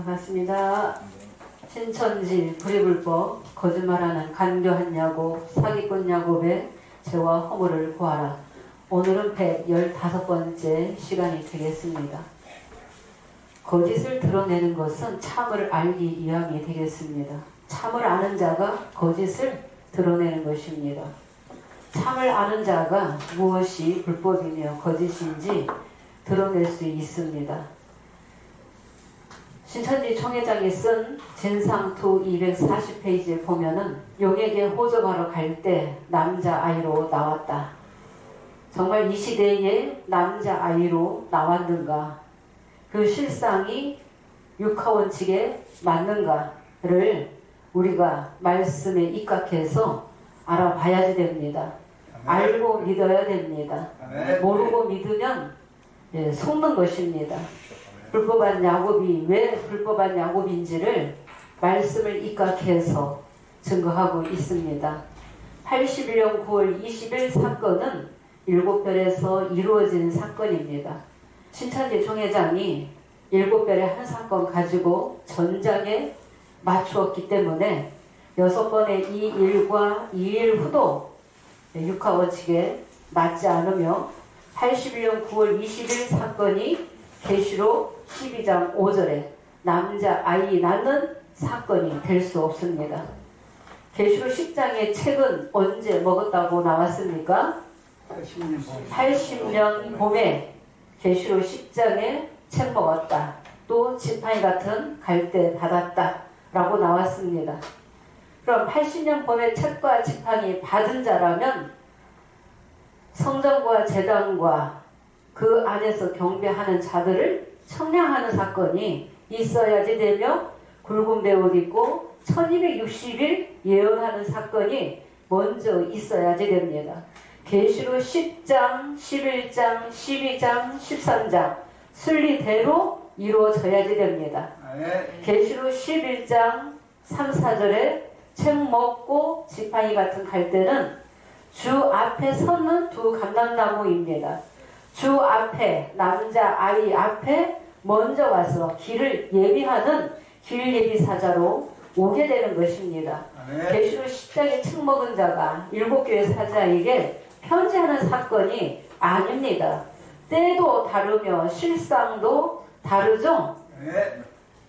반갑습니다. 신천지 불의불법 거짓말하는 간교한 야곱 사기꾼 야곱의 죄와 허물을 보아라. 오늘은 115번째 시간이 되겠습니다. 거짓을 드러내는 것은 참을 알기 위함이 되겠습니다. 참을 아는 자가 거짓을 드러내는 것입니다. 참을 아는 자가 무엇이 불법이며 거짓인지 드러낼 수 있습니다. 신천지 총회장이 쓴 진상투 240페이지에 보면은 용에게 호적하러 갈 때 남자아이로 나왔다. 정말 이 시대에 남자아이로 나왔는가? 그 실상이 육하원칙에 맞는가를 우리가 말씀에 입각해서 알아봐야 됩니다. 알고 믿어야 됩니다. 모르고 믿으면 속는 것입니다. 불법한 야곱이 왜 불법한 야곱인지를 말씀을 입각해서 증거하고 있습니다. 81년 9월 20일 사건은 7별에서 이루어진 사건입니다. 신천지 총회장이 7별의 한 사건 가지고 전장에 맞추었기 때문에 6번의 이 일과 이 일 후도 육하원칙에 맞지 않으며 81년 9월 20일 사건이 계시록 12장 5절에 남자아이 낳는 사건이 될 수 없습니다. 계시록 10장의 책은 언제 먹었다고 나왔습니까? 80년 봄에 계시록 10장에 책 먹었다. 또 지팡이 같은 갈대 받았다. 라고 나왔습니다. 그럼 80년 봄에 책과 지팡이 받은 자라면 성전과 제단과 그 안에서 경배하는 자들을 청량하는 사건이 있어야지 되며 굵은 베옷 입고 1260일 예언하는 사건이 먼저 있어야지 됩니다. 계시록 10장, 11장, 12장, 13장 순리대로 이루어져야지 됩니다. 계시록 11장 3, 4절에 책 먹고 지팡이 같은 갈대는 주 앞에 서는 두 감람나무입니다. 주 앞에 남자아이 앞에 먼저 와서 길을 예비하는 길 예비사자로 오게 되는 것입니다. 계시록 10장에 책 먹은 자가 7교회 사자에게 편지하는 사건이 아닙니다. 때도 다르며 실상도 다르죠.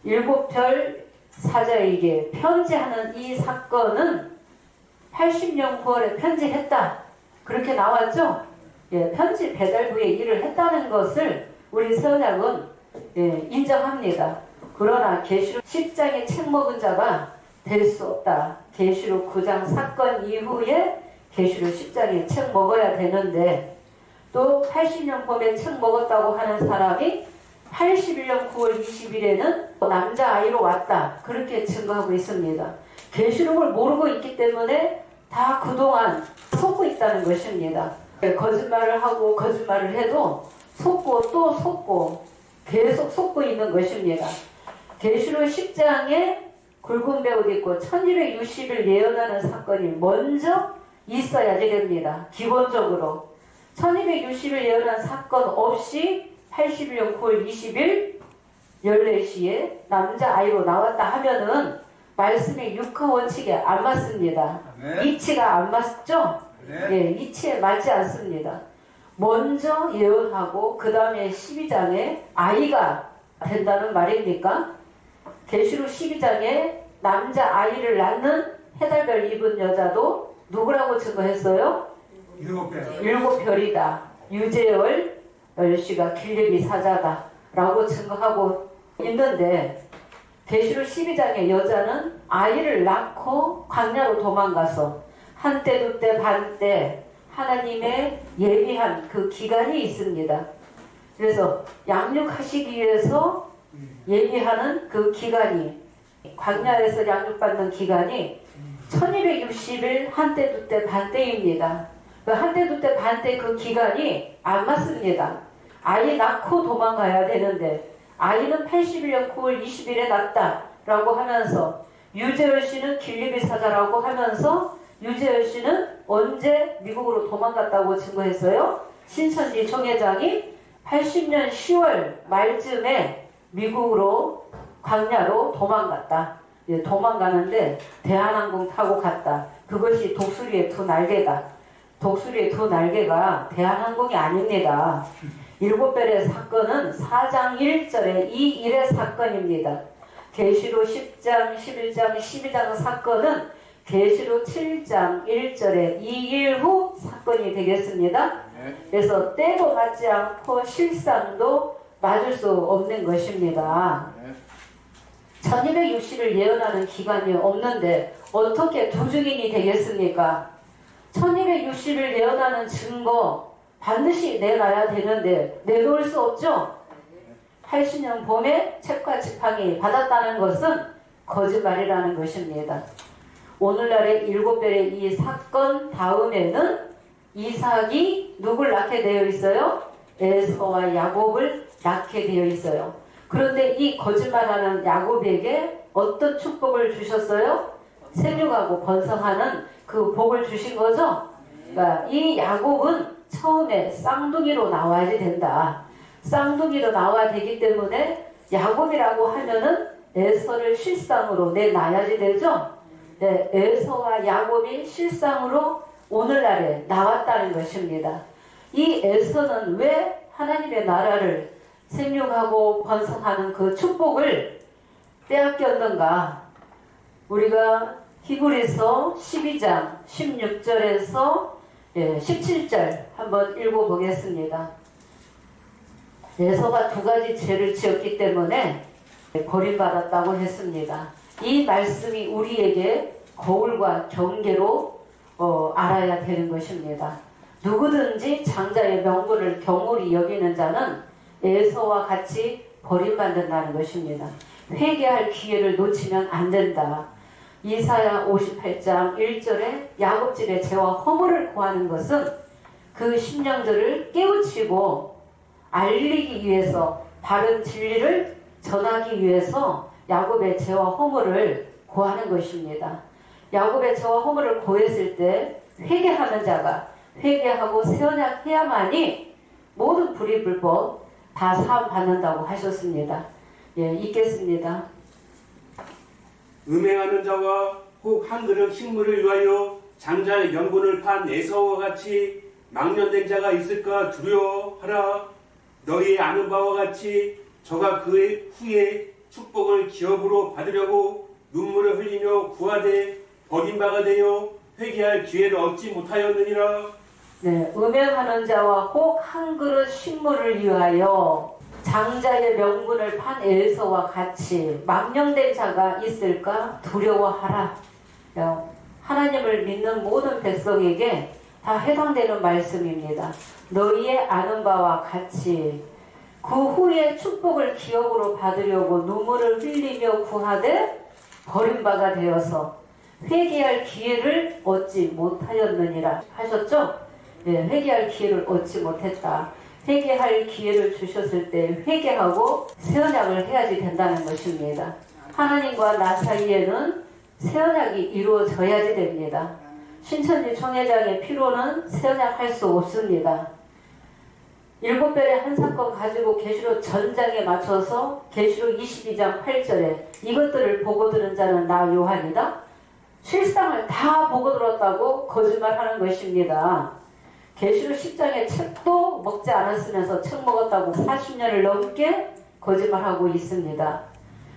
7별 사자에게 편지하는 이 사건은 80년 9월에 편지했다. 그렇게 나왔죠. 편지 배달부에 일을 했다는 것을 우리 서약은 인정합니다. 그러나 계시록 10장에 책 먹은 자가 될 수 없다. 계시록 9장 사건 이후에 계시록 10장에 책 먹어야 되는데 또 80년 봄에 책 먹었다고 하는 사람이 81년 9월 20일에는 남자아이로 왔다. 그렇게 증거하고 있습니다. 계시록을 모르고 있기 때문에 다 그동안 속고 있다는 것입니다. 거짓말을 하고 거짓말을 해도 속고 또 속고 계속 속고 있는 것입니다. 계시록 10장에 굵은 베옷 입고 1260일 예언하는 사건이 먼저 있어야지 됩니다. 기본적으로 1260일 예언한 사건 없이 81년 9월 20일 14시에 남자아이로 나왔다 하면은 말씀의 육하원칙에 안 맞습니다. 이치가 안 맞죠? 이치에 맞지 않습니다. 먼저 예언하고 그 다음에 12장에 아이가 된다는 말입니까? 계시록 12장에 남자아이를 낳는 해달별 입은 여자도 누구라고 증거했어요? 7별이다. 유재열 씨가 길예비 사자다 라고 증거하고 있는데 계시록 12장의 여자는 아이를 낳고 광야로 도망가서 한때 두때 반때 하나님의 예비한 그 기간이 있습니다. 그래서 양육하시기 위해서 예비하는 그 기간이 광야에서 양육받는 기간이 1260일 한때 두때 반때입니다. 그 한때 두때 반때 그 기간이 안 맞습니다. 아이 낳고 도망가야 되는데 아이는 81년 9월 20일에 낳았다 라고 하면서 유재열 씨는 길리비 사자라고 하면서 유재열 씨는 언제 미국으로 도망갔다고 증거했어요? 신천지 총회장이 80년 10월 말쯤에 미국으로 광야로 도망갔다. 도망가는데 대한항공 타고 갔다. 그것이 독수리의 두 날개다. 독수리의 두 날개가 대한항공이 아닙니다. 7별의 사건은 4장 1절의 이 일의 사건입니다. 계시록 10장, 11장, 12장 사건은 계시록 7장 1절의 이 일 후 사건이 되겠습니다. 그래서 때도 맞지 않고 실상도 맞을 수 없는 것입니다. 1260을 예언하는 기간이 없는데 어떻게 두 증인이 되겠습니까? 1260을 예언하는 증거 반드시 내놔야 되는데 내놓을 수 없죠? 80년 봄에 책과 지팡이 받았다는 것은 거짓말이라는 것입니다. 오늘날의 7별의 이 사건 다음에는 이삭이 누굴 낳게 되어 있어요? 에서와 야곱을 낳게 되어 있어요. 그런데 이 거짓말하는 야곱에게 어떤 축복을 주셨어요? 생육하고 번성하는 그 복을 주신 거죠? 그러니까 이 야곱은 처음에 쌍둥이로 나와야 된다. 쌍둥이로 나와야 되기 때문에 야곱이라고 하면은 에서를 실상으로 내놔야지 되죠? 네, 에서와 야곱이 실상으로 오늘날에 나왔다는 것입니다. 이 에서는 왜 하나님의 나라를 생육하고 번성하는 그 축복을 빼앗겼는가? 우리가 히브리서 12장 16절에서 17절 한번 읽어보겠습니다. 에서가 두 가지 죄를 지었기 때문에 버림받았다고 했습니다. 이 말씀이 우리에게 거울과 경계로 알아야 되는 것입니다. 누구든지 장자의 명분을 경홀히 여기는 자는 에서와 같이 버림받는다는 것입니다. 회개할 기회를 놓치면 안 된다. 이사야 58장 1절에 야곱집의 죄와 허물을 고하는 것은 그 심령들을 깨우치고 알리기 위해서 바른 진리를 전하기 위해서 야곱의 죄와 허물을 고하는 것입니다. 야곱의 죄와 허물을 고했을 때 회개하는 자가 회개하고 새 언약해야만이 모든 불의불법 다 사함받는다고 하셨습니다. 읽겠습니다. 음행하는 자와 혹 한 그릇 식물을 위하여 장자의 명분을 판 에서와 같이 망령된 자가 있을까 두려워하라. 너희 아는 바와 같이 저가 그 후에 축복을 기업으로 받으려고 눈물을 흘리며 구하되 버림바가 되어 회개할 기회를 얻지 못하였느니라. 네, 음행하는 자와 혹 한 그릇 식물을 위하여 장자의 명분을 판 에서와 같이 망령된 자가 있을까 두려워하라. 하나님을 믿는 모든 백성에게 다 해당되는 말씀입니다. 너희의 아는 바와 같이 그 후에 축복을 기업으로 받으려고 눈물을 흘리며 구하되 버림바가 되어서 회개할 기회를 얻지 못하였느니라 하셨죠? 네, 회개할 기회를 얻지 못했다. 회개할 기회를 주셨을 때 회개하고 새 언약을 해야지 된다는 것입니다. 하나님과 나 사이에는 새 언약이 이루어져야지 됩니다. 신천지 총회장의 피로는 새 언약 할 수 없습니다. 7별의 한 사건 가지고 계시록 전장에 맞춰서 계시록 22장 8절에 이것들을 보고 들은 자는 나 요한이다. 실상을 다 보고 들었다고 거짓말하는 것입니다. 계시록 10장의 책도 먹지 않았으면서 책 먹었다고 40년을 넘게 거짓말하고 있습니다.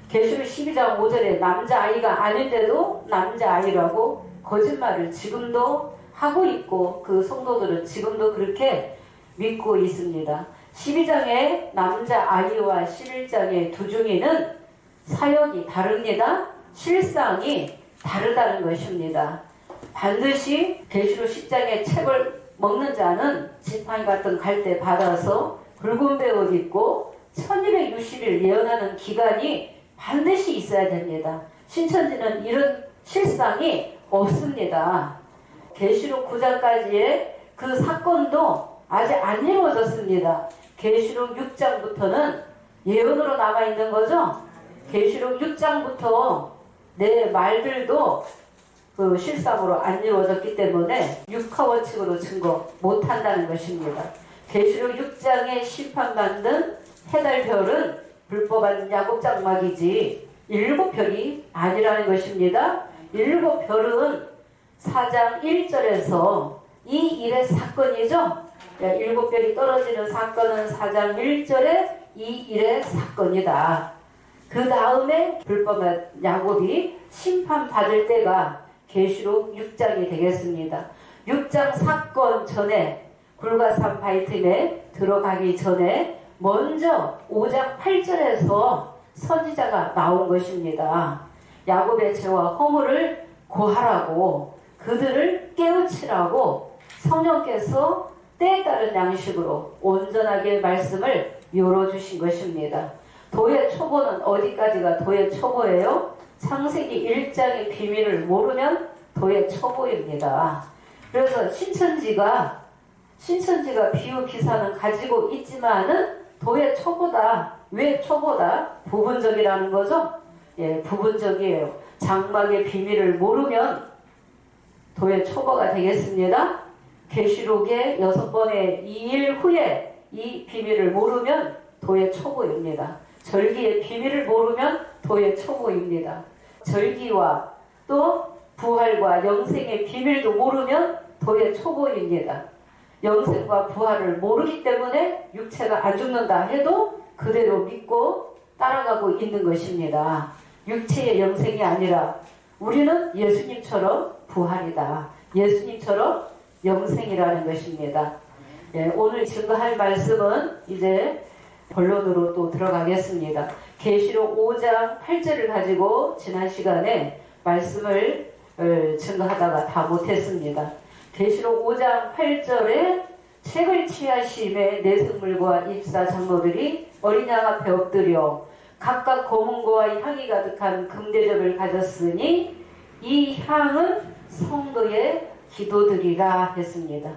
계시록 12장 5절에 남자아이가 아닌데도 남자아이라고 거짓말을 지금도 하고 있고 그 성도들은 지금도 그렇게 믿고 있습니다. 12장의 남자아이와 11장의 두 중에는 사역이 다릅니다. 실상이 다르다는 것입니다. 반드시 계시록 10장의 책을 먹는 자는 지팡이 같은 갈대 받아서 붉은 베옷 입고 1260일 예언하는 기간이 반드시 있어야 됩니다. 신천지는 이런 실상이 없습니다. 계시록 9장까지의 그 사건도 아직 안 이루어졌습니다. 계시록 6장부터는 예언으로 남아있는 거죠. 계시록 6장부터 내 말들도 그 실상으로 안 이루어졌기 때문에 육하 원칙으로 증거 못한다는 것입니다. 계시록 6장에 심판받는 해달별은 불법한 야곱 장막이지 7별이 아니라는 것입니다. 7별은 4장 1절에서 이 일의 사건이죠. 7별이 떨어지는 사건은 4장 1절에 이 일의 사건이다. 그 다음에 불법한 야곱이 심판받을 때가 계시록 6장이 되겠습니다. 6장 사건 전에 불가산 바위틈에 들어가기 전에 먼저 5장 8절에서 선지자가 나온 것입니다. 야곱의 죄와 허물을 고하라고 그들을 깨우치라고 성령께서 때에 따른 양식으로 온전하게 말씀을 열어주신 것입니다. 도의 초보는 어디까지가 도의 초보예요? 창세기 1장의 비밀을 모르면 도의 초보입니다. 그래서 신천지가 비유 기사는 가지고 있지만은 도의 초보다. 왜 초보다? 부분적이라는 거죠? 예, 부분적이에요. 장막의 비밀을 모르면 도의 초보가 되겠습니다. 계시록의 6번의 2일 후에 이 비밀을 모르면 도의 초보입니다. 절기의 비밀을 모르면 도의 초보입니다. 절기와 또 부활과 영생의 비밀도 모르면 도의 초보입니다. 영생과 부활을 모르기 때문에 육체가 안 죽는다 해도 그대로 믿고 따라가고 있는 것입니다. 육체의 영생이 아니라 우리는 예수님처럼 부활이다. 예수님처럼 영생이라는 것입니다. 예, 오늘 증거할 말씀은 이제 본론으로 또 들어가겠습니다. 계시록 5장 8절을 가지고 지난 시간에 말씀을 증거하다가 다 못했습니다. 계시록 5장 8절에 책을 취하심에 내승물과 입사 장로들이 어린 양 앞에 엎드려 각각 고문고와 향이 가득한 금대접을 가졌으니 이 향은 성도의 기도들이라 했습니다.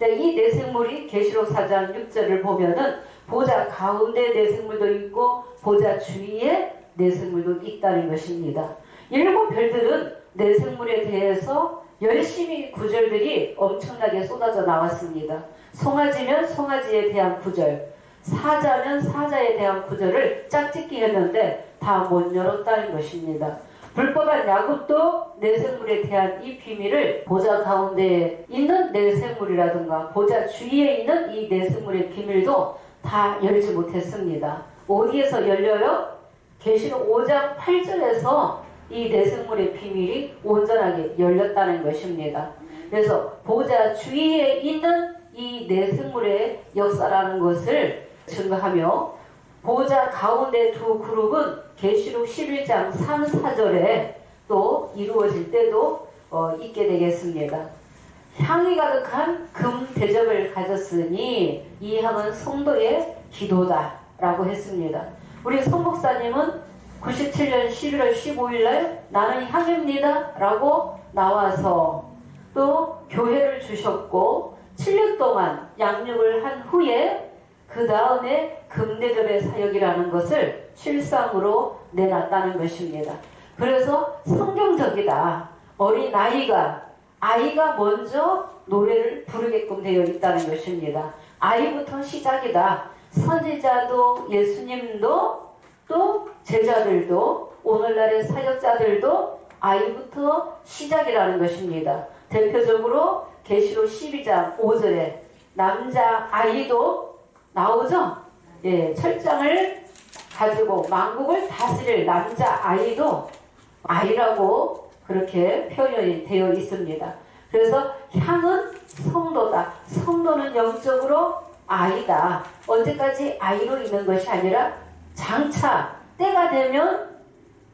이 내생물이 계시록 4장 6절을 보면은 보좌 가운데 내생물도 있고 보좌 주위에 내생물도 있다는 것입니다. 7별들은 내생물에 대해서 열심히 구절들이 엄청나게 쏟아져 나왔습니다. 송아지면 송아지에 대한 구절, 사자면 사자에 대한 구절을 짝짓기 했는데 다 못 열었다는 것입니다. 불법한 야곱도 내생물에 대한 이 비밀을 보좌 가운데 있는 내생물이라든가 보좌 주위에 있는 이 내생물의 비밀도 다 열지 못했습니다. 어디에서 열려요? 계시록 5장 8절에서 이 내생물의 비밀이 온전하게 열렸다는 것입니다. 그래서 보좌 주위에 있는 이 내생물의 역사라는 것을 증거하며 보좌 가운데 두 그룹은 계시록 11장 3, 4절에 또 이루어질 때도 있게 되겠습니다. 향이 가득한 금 대접을 가졌으니 이 향은 성도의 기도다 라고 했습니다. 우리 송 목사님은 97년 11월 15일날 나는 향입니다 라고 나와서 또 교회를 주셨고 7년 동안 양육을 한 후에 그 다음에 금대접의 사역이라는 것을 실상으로 내놨다는 것입니다. 그래서 성경적이다. 아이가 먼저 노래를 부르게끔 되어 있다는 것입니다. 아이부터 시작이다. 선지자도 예수님도 또 제자들도 오늘날의 사역자들도 아이부터 시작이라는 것입니다. 대표적으로 계시록 12장 5절에 남자 아이도 나오죠. 예, 철장을 가지고 만국을 다스릴 남자 아이도 아이라고 그렇게 표현이 되어 있습니다. 그래서 향은 성도다. 성도는 영적으로 아이다. 언제까지 아이로 있는 것이 아니라 장차 때가 되면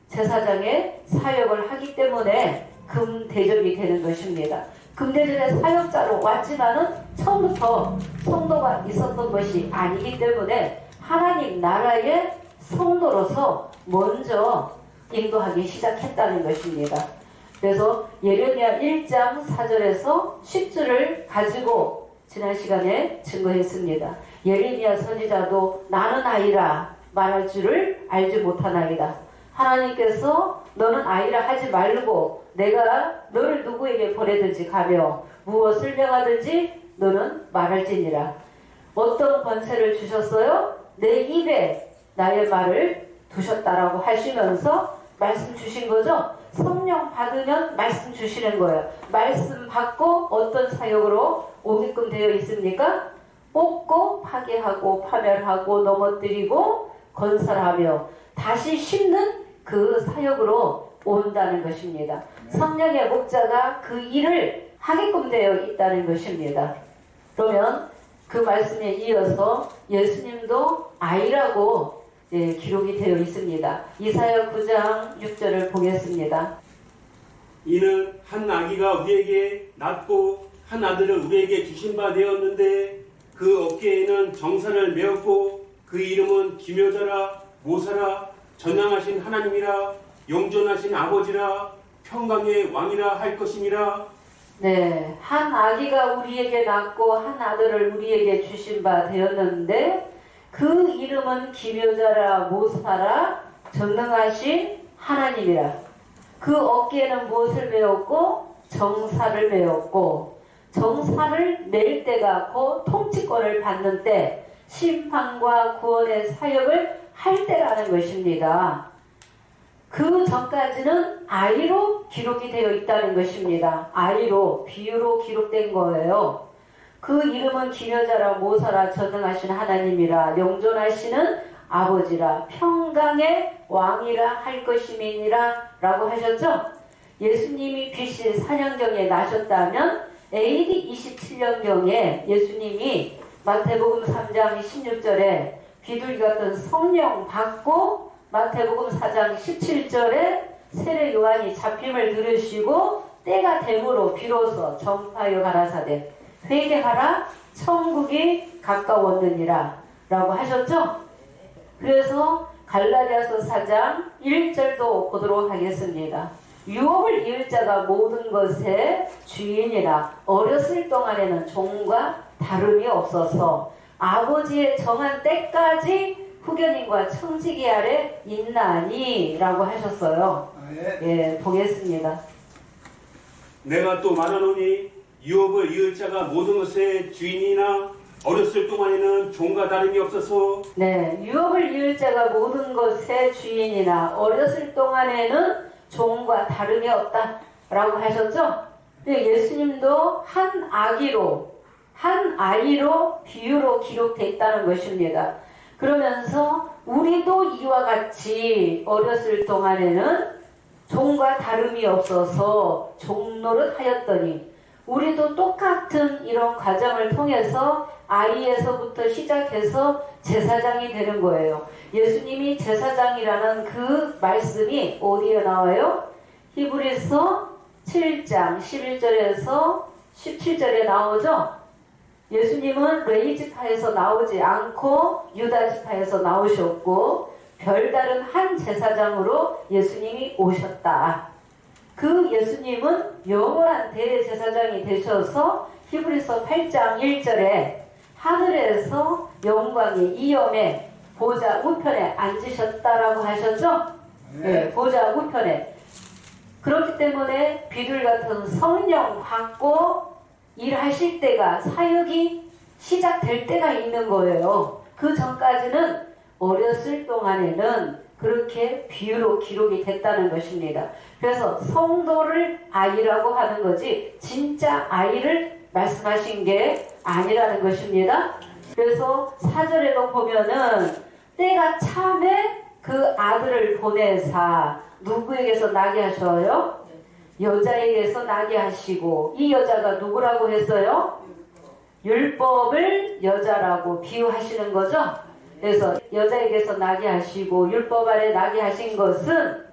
제사장의 사역을 하기 때문에 금대접이 되는 것입니다. 금대접의 사역자로 왔지만은 처음부터 성도가 있었던 것이 아니기 때문에 하나님 나라의 성도로서 먼저 인도하기 시작했다는 것입니다. 그래서 예레미야 1장 4절에서 10절을 가지고 지난 시간에 증거했습니다. 예레미야 선지자도 나는 아이라 말할 줄을 알지 못하나이다. 하나님께서 너는 아이라 하지 말고 내가 너를 누구에게 보내든지 가며 무엇을 명하든지 너는 말할지니라. 어떤 권세를 주셨어요? 내 입에 나의 말을 두셨다라고 하시면서 말씀 주신 거죠. 성령 받으면 말씀 주시는 거예요. 말씀 받고 어떤 사역으로 오게끔 되어 있습니까? 뽑고 파괴하고 파멸하고 넘어뜨리고 건설하며 다시 심는 그 사역으로 온다는 것입니다. 성령의 목자가 그 일을 하게끔 되어 있다는 것입니다. 그러면 그 말씀에 이어서 예수님도 아이라고 기록이 되어 있습니다. 이사야 9장 6절을 보겠습니다. 이는 한 아기가 우리에게 낳고 한 아들을 우리에게 주신 바 되었는데 그 어깨에는 정사를 메었고 그 이름은 기묘자라 모사라 전능하신 하나님이라 영존하신 아버지라 평강의 왕이라 할 것임이라. 네, 한 아기가 우리에게 낳고 한 아들을 우리에게 주신 바 되었는데 그 이름은 기묘자라 모사라 전능하신 하나님이라. 그 어깨에는 무엇을 메었고 정사를 메었고, 정사를 낼 때가 곧 통치권을 받는 때, 심판과 구원의 사역을 할 때라는 것입니다. 그 전까지는 아이로 기록이 되어 있다는 것입니다. 아이로, 비유로 기록된 거예요. 그 이름은 기묘자라 모사라 전능하신 하나님이라 영존하시는 아버지라 평강의 왕이라 할 것임이니라 라고 하셨죠. 예수님이 BC 4년경에 나셨다면 AD 27년경에 예수님이 마태복음 3장 16절에 비둘기 같은 성령 받고 마태복음 4장 17절에 세례 요한이 잡힘을 들으시고 때가 됨으로 비로소 전파하여 가라사대 회개하라 천국이 가까웠느니라 라고 하셨죠. 그래서 갈라디아서 4장 1절도 보도록 하겠습니다. 유업을 이을 자가 모든 것의 주인이라 어렸을 동안에는 종과 다름이 없어서 아버지의 정한 때까지 후견인과 청지기 아래 있나니 라고 하셨어요. 예, 보겠습니다. 내가 또 말하노니 유업을 이을 자가 모든 것의 주인이나 어렸을 동안에는 종과 다름이 없어서. 네, 유업을 이을 자가 모든 것의 주인이나 어렸을 동안에는 종과 다름이 없다 라고 하셨죠. 예수님도 한 아이로 비유로 기록되어 있다는 것입니다. 그러면서 우리도 이와 같이 어렸을 동안에는 종과 다름이 없어서 종노릇 하였더니 우리도 똑같은 이런 과정을 통해서 아이에서부터 시작해서 제사장이 되는 거예요. 예수님이 제사장이라는 그 말씀이 어디에 나와요? 히브리서 7장 11절에서 17절에 나오죠. 예수님은 레위 지파에서 나오지 않고 유다 지파에서 나오셨고 별다른 한 제사장으로 예수님이 오셨다. 그 예수님은 영원한 대제사장이 되셔서 히브리서 8장 1절에 하늘에서 영광의 이염에 보좌 우편에 앉으셨다라고 하셨죠? 네, 보좌 우편에. 그렇기 때문에 비둘 같은 성령 받고 일하실 때가 사역이 시작될 때가 있는 거예요. 그 전까지는 어렸을 동안에는 그렇게 비유로 기록이 됐다는 것입니다. 그래서 성도를 아이라고 하는 거지 진짜 아이를 말씀하신 게 아니라는 것입니다. 그래서 4절에도 보면은 때가 참에 그 아들을 보내사 누구에게서 나게 하셔요? 여자에게서 나게 하시고, 이 여자가 누구라고 했어요? 율법을 여자라고 비유하시는 거죠. 그래서 여자에게서 나게 하시고 율법 아래 나게 하신 것은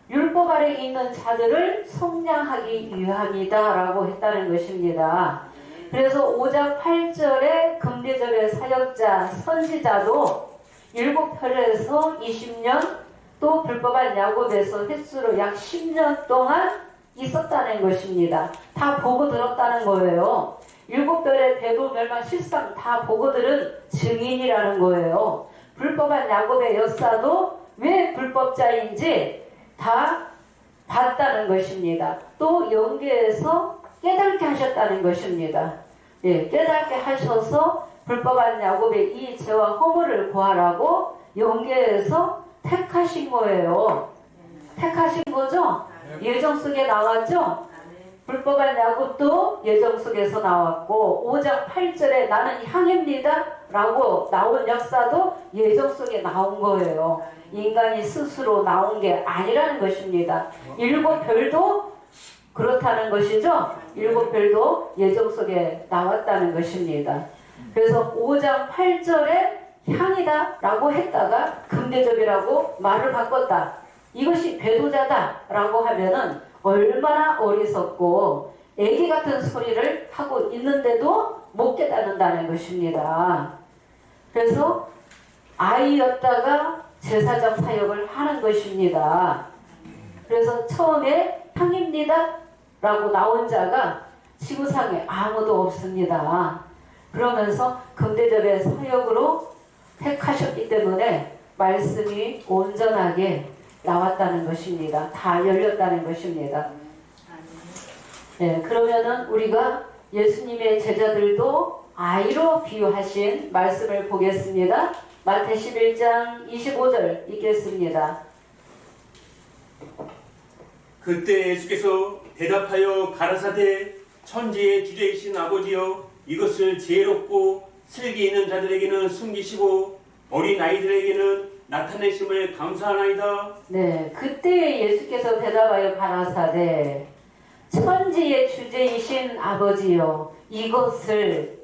율법 아래 있는 자들을 속량하기 위함이다 라고 했다는 것입니다. 그래서 5장 8절에 금대절의 사역자 선지자도 7편에서 20년 또 불법한 야곱에서 횟수로 약 10년 동안 있었다는 것입니다. 다 보고 들었다는 거예요. 7별의 배도 멸망 실상 다 보고 들은 증인이라는 거예요. 불법한 야곱의 역사도 왜 불법자인지 다 봤다는 것입니다. 또 영계에서 깨닫게 하셨다는 것입니다. 예, 깨닫게 하셔서 불법한 야곱의 이 죄와 허물을 고하라고 영계에서 택하신 거예요. 택하신 거죠? 예정 속에 나왔죠? 불법한 야곱도 예정 속에서 나왔고 5장 8절에 나는 향입니다 라고 나온 역사도 예정 속에 나온 거예요. 인간이 스스로 나온 게 아니라는 것입니다. 7별도 그렇다는 것이죠. 7별도 예정 속에 나왔다는 것입니다. 그래서 5장 8절에 향이다 라고 했다가 금대접이라고 말을 바꿨다. 이것이 배도자다 라고 하면은 얼마나 어리석고 애기 같은 소리를 하고 있는데도 못 깨닫는다는 것입니다. 그래서 아이였다가 제사장 사역을 하는 것입니다. 그래서 처음에 향입니다 라고 나온 자가 지구상에 아무도 없습니다. 그러면서 금대접의 사역으로 택하셨기 때문에 말씀이 온전하게 나왔다는 것입니다. 다 열렸다는 것입니다. 네, 그러면은 우리가 예수님의 제자들도 아이로 비유하신 말씀을 보겠습니다. 마태 11장 25절 읽겠습니다. 그때 예수께서 대답하여 가라사대 천지의 주제이신 아버지여 이것을 지혜롭고 슬기 있는 자들에게는 숨기시고 어린 아이들에게는 나타내심을 감사하나이다. 네, 그때 예수께서 대답하여 가라사대 천지의 주제이신 아버지여 이것을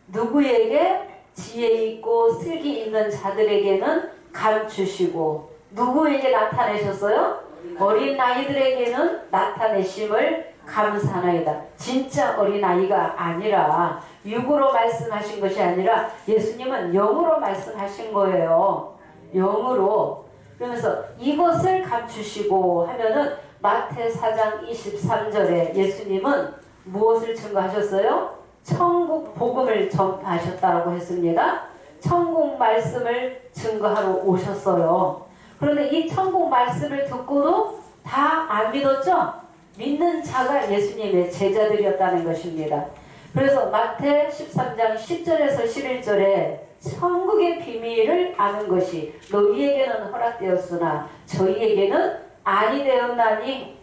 누구에게 지혜 있고 슬기 있는 자들에게는 감추시고 누구에게 나타내셨어요? 어린 아이들에게는 나타내심을 감사하나이다. 진짜 어린 아이가 아니라 육으로 말씀하신 것이 아니라 예수님은 영으로 말씀하신 거예요. 영으로. 그러면서 이것을 감추시고 하면은 마태 4장 23절에 예수님은 무엇을 증거하셨어요? 천국 복음을 전파하셨다고 했습니다. 천국 말씀을 증거하러 오셨어요. 그런데 이 천국 말씀을 듣고도 다 안 믿었죠? 믿는 자가 예수님의 제자들이었다는 것입니다. 그래서 마태 13장 10절에서 11절에 천국의 비밀을 아는 것이 너희에게는 허락되었으나 저희에게는 아니 되었나니,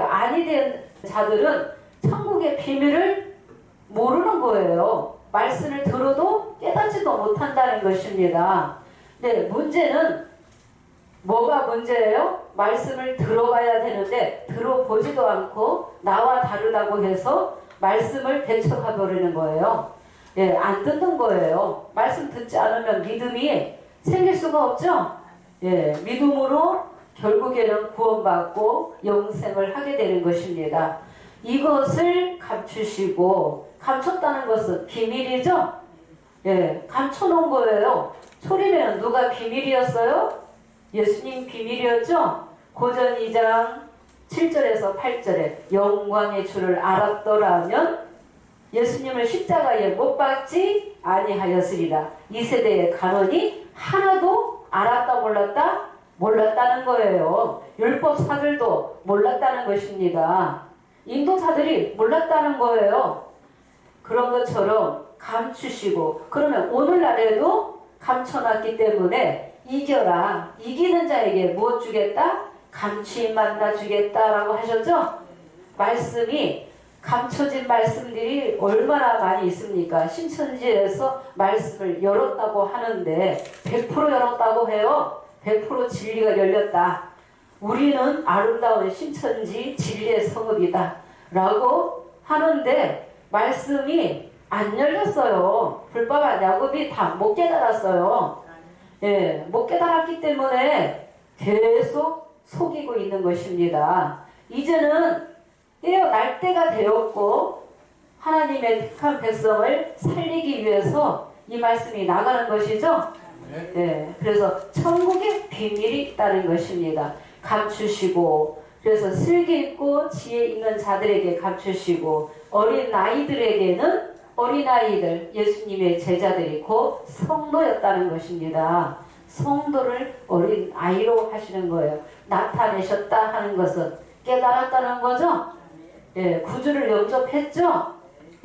아니 된 자들은 천국의 비밀을 모르는 거예요. 말씀을 들어도 깨닫지도 못한다는 것입니다. 네, 문제는 뭐가 문제예요? 말씀을 들어봐야 되는데 들어보지도 않고 나와 다르다고 해서 말씀을 배척해버리는 거예요. 예, 안 듣는 거예요. 말씀 듣지 않으면 믿음이 생길 수가 없죠. 예, 믿음으로 결국에는 구원받고 영생을 하게 되는 것입니다. 이것을 감추시고, 감췄다는 것은 비밀이죠. 예, 감춰놓은 거예요. 초림에는 누가 비밀이었어요? 예수님 비밀이었죠. 고전 2장 7절에서 8절에 영광의 주를 알았더라면 예수님을 십자가에 못 박지 아니하였으리라. 이 세대의 간원이 하나도 알았다 몰랐다? 몰랐다는 거예요. 율법사들도 몰랐다는 것입니다. 인도사들이 몰랐다는 거예요. 그런 것처럼 감추시고, 그러면 오늘날에도 감춰놨기 때문에 이겨라. 이기는 자에게 무엇 주겠다? 감추임만 다 주겠다라고 하셨죠? 말씀이 감춰진 말씀들이 얼마나 많이 있습니까? 신천지에서 말씀을 열었다고 하는데 100% 열었다고 해요. 100% 진리가 열렸다. 우리는 아름다운 신천지 진리의 성읍이다 라고 하는데 말씀이 안 열렸어요. 불법한 야곱이 다 못 깨달았어요. 예, 못 깨달았기 때문에 계속 속이고 있는 것입니다. 이제는 깨어날 때가 되었고 하나님의 택한 백성을 살리기 위해서 이 말씀이 나가는 것이죠. 네, 그래서 천국의 비밀이 있다는 것입니다. 감추시고, 그래서 슬기 있고 지혜 있는 자들에게 감추시고, 어린 아이들에게는 어린아이들, 예수님의 제자들이 곧 성도였다는 것입니다. 성도를 어린 아이로 하시는 거예요. 나타내셨다 하는 것은 깨달았다는 거죠. 예, 구주를 영접했죠.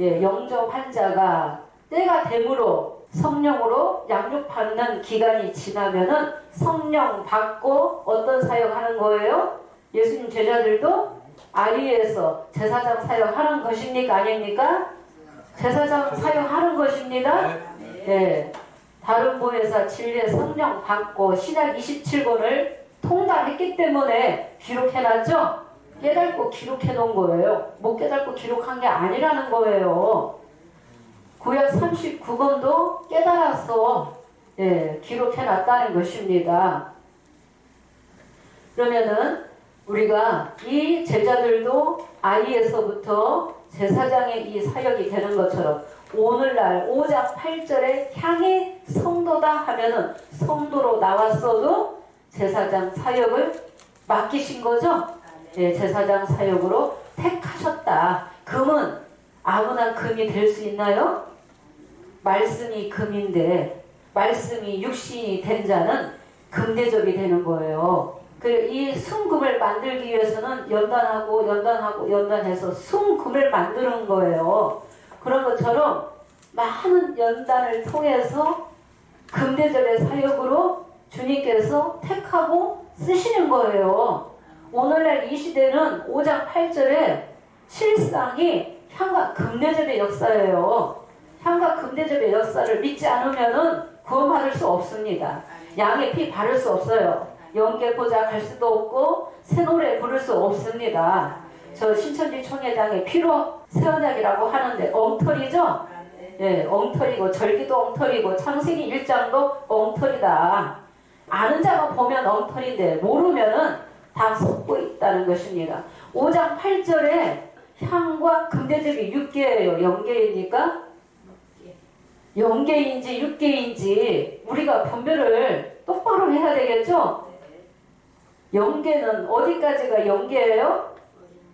예, 영접한 자가 때가 되므로 성령으로 양육받는 기간이 지나면은 성령 받고 어떤 사역하는 거예요? 예수님 제자들도 아리에서 제사장 사역하는 것입니까? 아닙니까? 제사장 사역하는 것입니다. 네. 다른 보혜사 진리의 성령 받고 신약 27권을 통달했기 때문에 기록해놨죠? 깨닫고 기록해놓은 거예요. 못 깨닫고 기록한 게 아니라는 거예요. 구약 39권도 깨달아서 기록해놨다는 것입니다. 그러면은 우리가 이 제자들도 아이에서부터 제사장의 이 사역이 되는 것처럼 오늘날 5장 8절에 향해 성도다 하면은 성도로 나왔어도 제사장 사역을 맡기신 거죠? 제사장 사역으로 택하셨다. 금은 아무나 금이 될 수 있나요? 말씀이 금인데 말씀이 육신이 된 자는 금대접이 되는 거예요. 이 순금을 만들기 위해서는 연단해서 순금을 만드는 거예요. 그런 것처럼 많은 연단을 통해서 금대접의 사역으로 주님께서 택하고 쓰시는 거예요. 오늘날 이 시대는 5장 8절에 실상이 향과 금대접의 역사예요. 향과 금대접의 역사를 믿지 않으면은 구원받을 수 없습니다. 양의 피 바를 수 없어요. 영계 보좌 갈 수도 없고 새 노래 부를 수 없습니다. 저 신천지 총회장의 피로 새 언약이라고 하는데 엉터리죠? 엉터리고 절기도 엉터리고 창세기 1장도 엉터리다. 아는 자가 보면 엉터리인데 모르면은 다 속고 있다는 것입니다. 5장 8절에 향과 금대접이 6개예요. 영계입니까? 영계인지 육계인지 우리가 분별을 똑바로 해야 되겠죠? 영계는 어디까지가 영계예요?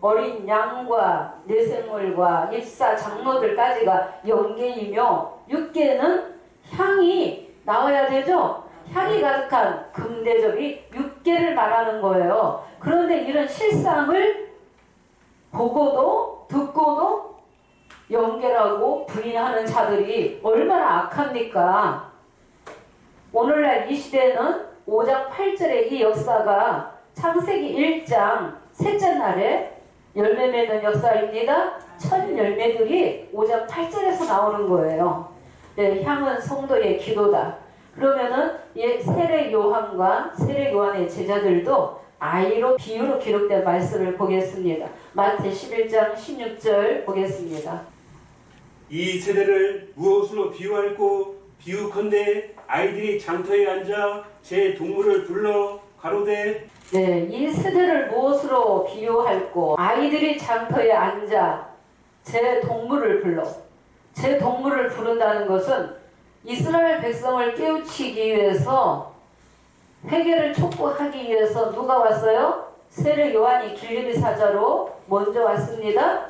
어린 양과 내생물과 일사 장로들까지가 영계이며 육계는 향이 나와야 되죠? 향이 가득한 금대접이 육계를 말하는 거예요. 그런데 이런 실상을 보고도 듣고도 영계라고 부인하는 자들이 얼마나 악합니까? 오늘날 이 시대는 5장 8절의 이 역사가 창세기 1장 셋째 날에 열매 맺는 역사입니다. 첫 열매들이 5장 8절에서 나오는 거예요. 향은 성도의 기도다. 그러면은 세례 요한과 세례 요한의 제자들도 아이로 비유로 기록된 말씀을 보겠습니다. 마태 11장 16절 보겠습니다. 이 세대를 무엇으로 비유할꼬? 비유컨대 아이들이 장터에 앉아 제 동물을 불러 가로되 이 세대를 무엇으로 비유할꼬? 아이들이 장터에 앉아 제 동물을 불러. 제 동물을 부른다는 것은 이스라엘 백성을 깨우치기 위해서 회개를 촉구하기 위해서 누가 왔어요? 세례 요한이 길리비 사자로 먼저 왔습니다.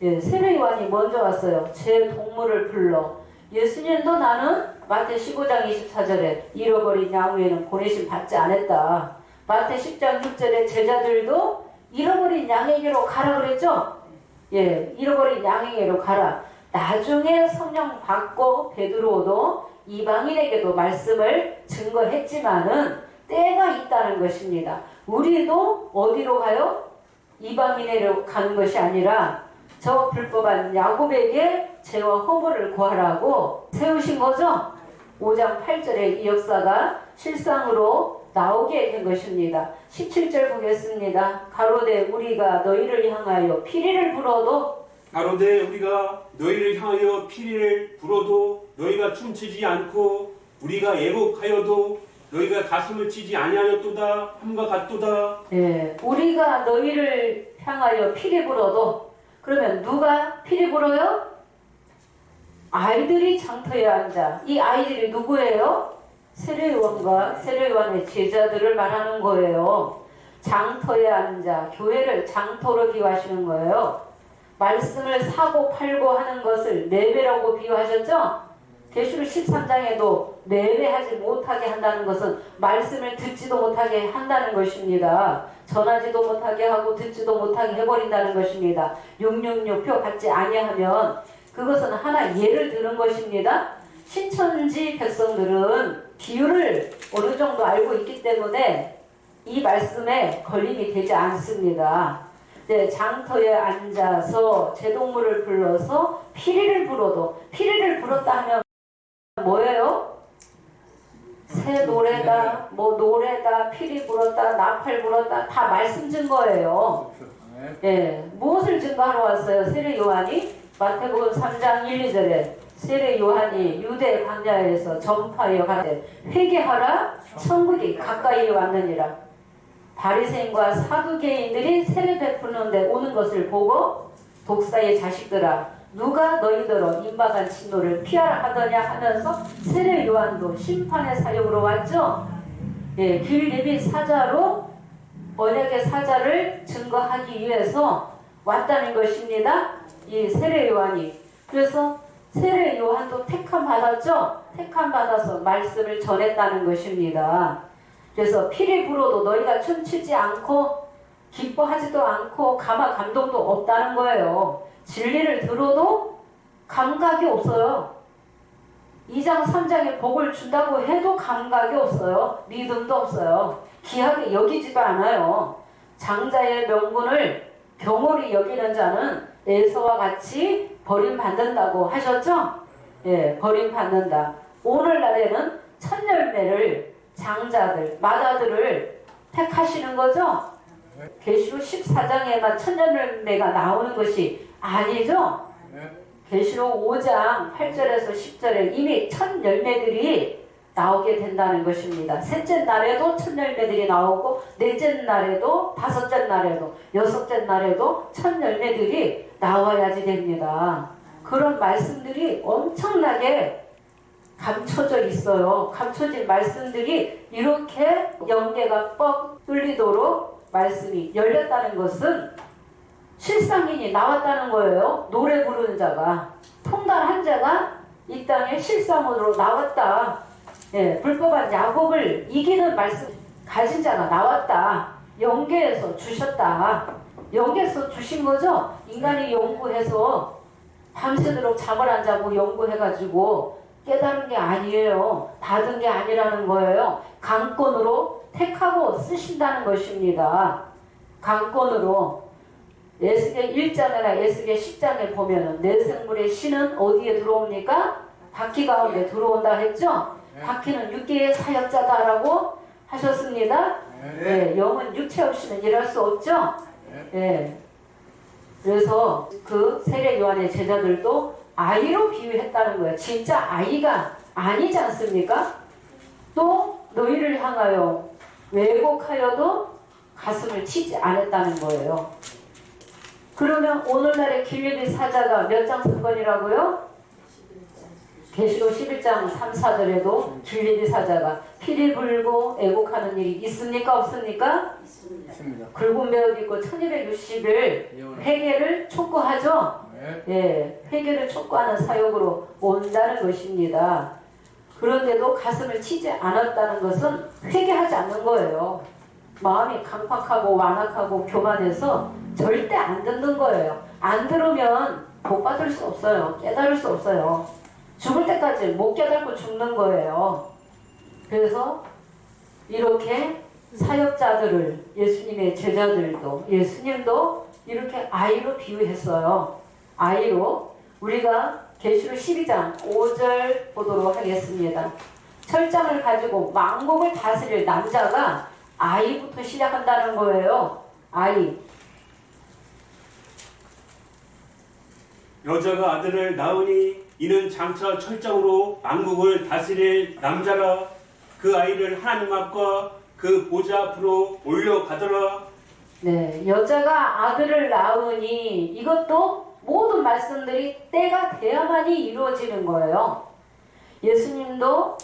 세례 요한이 먼저 왔어요. 제 동물을 불러. 예수님도 나는 마태 15장 24절에 잃어버린 양에는 보내심 받지 않았다. 마태 10장 6절에 제자들도 잃어버린 양에게로 가라 그랬죠? 잃어버린 양에게로 가라. 나중에 성령 받고 베드로도 이방인에게도 말씀을 증거했지만은 때가 있다는 것입니다. 우리도 어디로 가요? 이방인에게로 가는 것이 아니라 저 불법한 야곱에게 죄와 허물을 구하라고 세우신 거죠? 5장 8절의 이 역사가 실상으로 나오게 된 것입니다. 17절 보겠습니다. 가로되 우리가 너희를 향하여 피리를 불어도 가로되 우리가 너희를 향하여 피리를 불어도 너희가 춤추지 않고 우리가 애곡하여도 너희가 가슴을 치지 아니하였도다 함과 같도다. 우리가 너희를 향하여 피리 불어도 그러면 누가 피리 불어요? 아이들이 장터에 앉아. 이 아이들이 누구예요? 세례요한과 세례요한의 제자들을 말하는 거예요. 장터에 앉아 교회를 장터로 비유하시는 거예요. 말씀을 사고 팔고 하는 것을 매매라고 비유하셨죠? 계시록 13장에도 매매하지 못하게 한다는 것은 말씀을 듣지도 못하게 한다는 것입니다. 전하지도 못하게 하고 듣지도 못하게 해버린다는 것입니다. 666표 받지 아니하면 그것은 하나 예를 드는 것입니다. 신천지 백성들은 비유를 어느 정도 알고 있기 때문에 이 말씀에 걸림이 되지 않습니다. 네, 장터에 앉아서 제동물을 불러서 피리를 불어도, 피리를 불었다 하면 뭐예요? 새 노래다, 뭐 노래다, 피리 불었다, 나팔 불었다, 다 말씀 증거예요. 예, 무엇을 증거하러 왔어요? 세례 요한이 마태복음 3장 1, 2절에 세례 요한이 유대 광야에서 전파하여 가되 회개하라, 천국이 가까이 왔느니라. 바리새인과 사두개인들이 세례 베푸는데 오는 것을 보고 독사의 자식들아, 누가 너희더러 임박한 진노를 피하라 하더냐 하면서 세례 요한도 심판의 사역으로 왔죠. 예, 빌립이 사자로 언약의 사자를 증거하기 위해서 왔다는 것입니다. 이 세례 요한이. 그래서 세례 요한도 택함 받았죠. 택함 받아서 말씀을 전했다는 것입니다. 그래서 피리 불어도 너희가 춤추지 않고 기뻐하지도 않고 가마 감동도 없다는 거예요. 진리를 들어도 감각이 없어요. 2장 3장에 복을 준다고 해도 감각이 없어요. 믿음도 없어요. 귀하게 여기지도 않아요. 장자의 명분을 경홀히 여기는 자는 에서와 같이 버림받는다고 하셨죠? 예, 버림받는다. 오늘날에는 첫 열매를 장자들, 맏아들을 택하시는 거죠? 계시록 14장에만 첫 열매가 나오는 것이 아니죠? 계시록 5장 8절에서 10절에 이미 첫 열매들이 나오게 된다는 것입니다. 셋째 날에도 첫 열매들이 나오고 넷째 날에도 다섯째 날에도 여섯째 날에도 첫 열매들이 나와야지 됩니다. 그런 말씀들이 엄청나게 감춰져 있어요. 감춰진 말씀들이 이렇게 연계가 뻑 뚫리도록 말씀이 열렸다는 것은 실상인이 나왔다는 거예요. 노래 부르는 자가, 통달한 자가 이 땅에 실상으로 나왔다. 예, 불법한 야곱을 이기는 말씀 가진 자가 나왔다. 연계해서 주셨다. 연계해서 주신 거죠. 인간이 연구해서 밤새도록 잠을 안 자고 연구해가지고 깨달은 게 아니에요. 받은 게 아니라는 거예요. 강권으로 택하고 쓰신다는 것입니다. 강권으로. 에스겔 1장이나 에스겔 10장에 보면은 내 생물의 신은 어디에 들어옵니까? 바퀴 가운데 들어온다 했죠? 바퀴는 육계의 사역자다라고 하셨습니다. 네, 영은 육체 없이는 일할 수 없죠? 네. 그래서 그 세례 요한의 제자들도 아이로 비유했다는 거예요. 진짜 아이가 아니지 않습니까? 또 너희를 향하여 왜곡하여도 가슴을 치지 않았다는 거예요. 그러면 오늘날의 빌립이 사자가 몇 장 사건이라고요? 계시록 11장 3, 4절에도 빌립이 사자가 피리 불고 애곡하는 일이 있습니까? 없습니까? 있습니다. 굵은 배옷 입고 1260일 회개를 촉구하죠? 예, 회개를 촉구하는 사역으로 온다는 것입니다. 그런데도 가슴을 치지 않았다는 것은 회개하지 않는 거예요. 마음이 강팍하고 완악하고 교만해서 절대 안 듣는 거예요. 안 들으면 복 받을 수 없어요. 깨달을 수 없어요. 죽을 때까지 못 깨닫고 죽는 거예요. 그래서 이렇게 사역자들을 예수님의 제자들도 예수님도 이렇게 아이로 비유했어요. 아이로. 우리가 계시록 12장 5절 보도록 하겠습니다. 철장을 가지고 만국을 다스릴 남자가 아이부터 시작한다는 거예요. 아이. 여자가 아들을 낳으니 이는 장차 철장으로 만국을 다스릴 남자라. 그 아이를 하나님 앞과 그 보좌 앞으로 올려가더라. 네, 여자가 아들을 낳으니 이것도 모든 말씀들이 때가 돼야만이 이루어지는 거예요. 예수님도